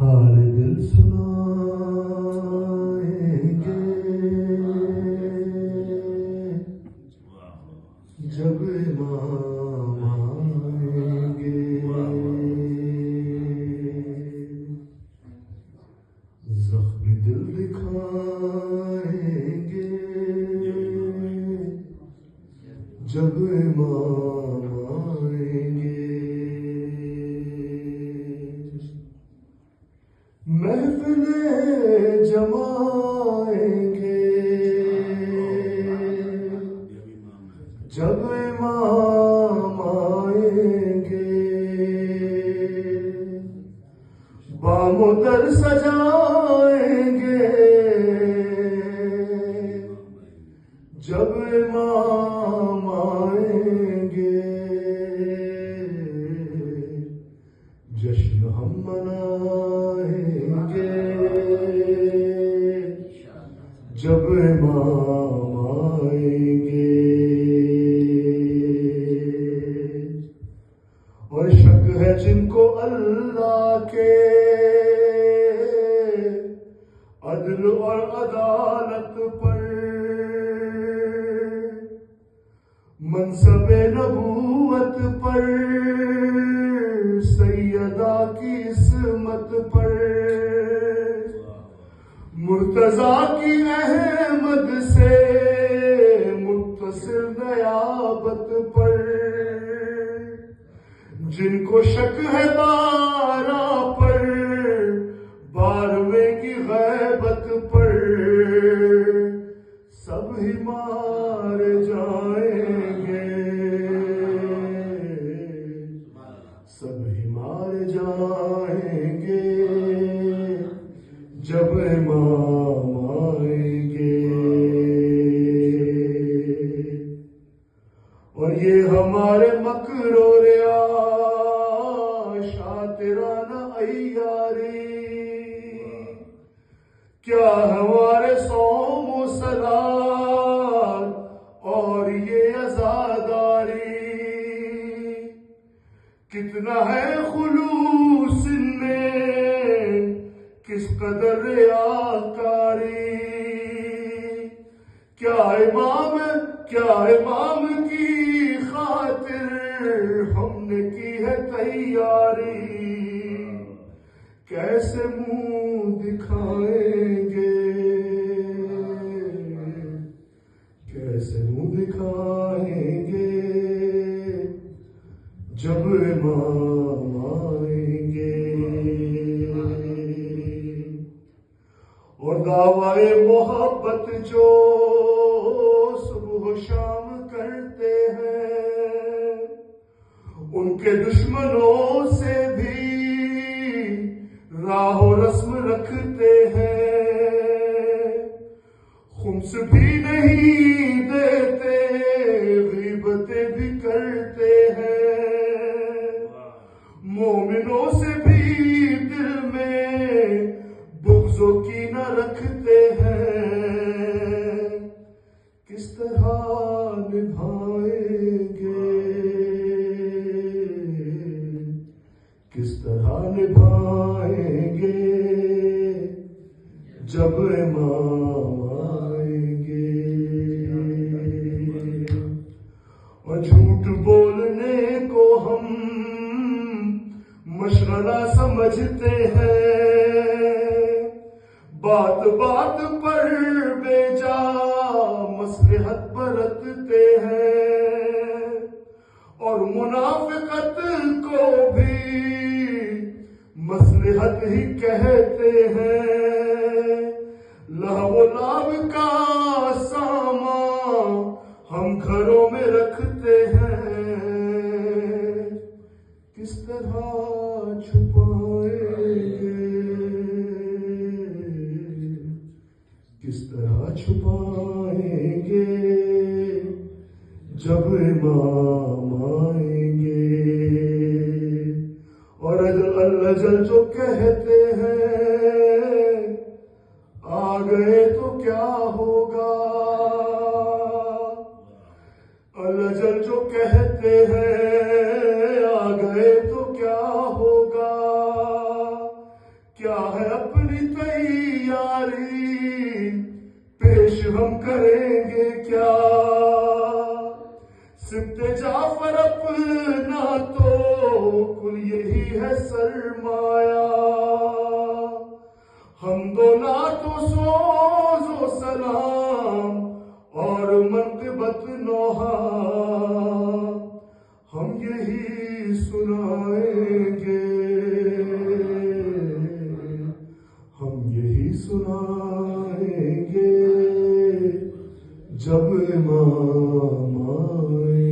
حال دل سنائیں گے جب امام آئیں گے، زخم دل دکھائیں گے جب امام آئیں گے، محفلیں جمائیں گے جب امام آئیں گے، بام و در سجائیں گے جب امام آئیں گے، جشن ہم منائیں گے جب امام آئیں گے، اور شک ہے جن کو اللہ کے عدل اور عدالت پر، منصب نبوت پر، سیدہ کی عصمت پر، مرتضیٰ کی احمد سے متصل نیابت پر، جن کو شک ہے بارہ پر، بارہویں کی غیبت پر، سب ہی مار جائیں گے، سب ہی مار جائیں گے جب امام آئیں گے، اور یہ ہمارے مکر و ریا شاطرانہ عیاری، کیا ہمارے صوم و صلات اور یہ عزاداری، کتنا ہے خلوص ان میں، کس قدر ریاکاری، کیا امام کی خاطر ہم نے کی ہے تیاری، کیسے منہ دکھائیں گے، کیسے منہ دکھائیں گے جب امام آئیں گے، اور دعوی محبت جو صبح و شام کرتے ہیں، ان کے دشمنوں سے بھی راہ و رسم رکھتے ہیں، خمس بھی نہیں دیتے، غیبتیں بھی کرتے ہیں، مومنوں سے بھی دل میں بغض و کینہ رکھتے ہیں، کس طرح نبھائیں گے، کس طرح نبھائیں گے جب امام آئیں گے، اور جھوٹ بولنے کو ہم مشغلہ سمجھتے ہیں، بات بات پر بے جا مصلحت برتتے ہیں، اور منافقت کو بھی مصلحت ہی کہتے ہیں، لہو و لعب کا سامان ہم گھروں میں رکھتے ہیں، کس طرح چھپائیں گے، کس طرح چھپائیں گے جب امام آئیں گے، اور اجل جو کہتے ہیں آ گئے تو کیا ہوگا، اجل جو کہتے ہیں آ گئے تو کیا ہوگا، کیا ہم کریں گے کیا؟ سبت جعفر اپنا تو کل یہی ہے سرمایہ، حمد و نعت و سوز و سلام اور منقبت نوحہ ہم یہی سنائیں گے، ہم یہی سنائیں گے جب امام آئیں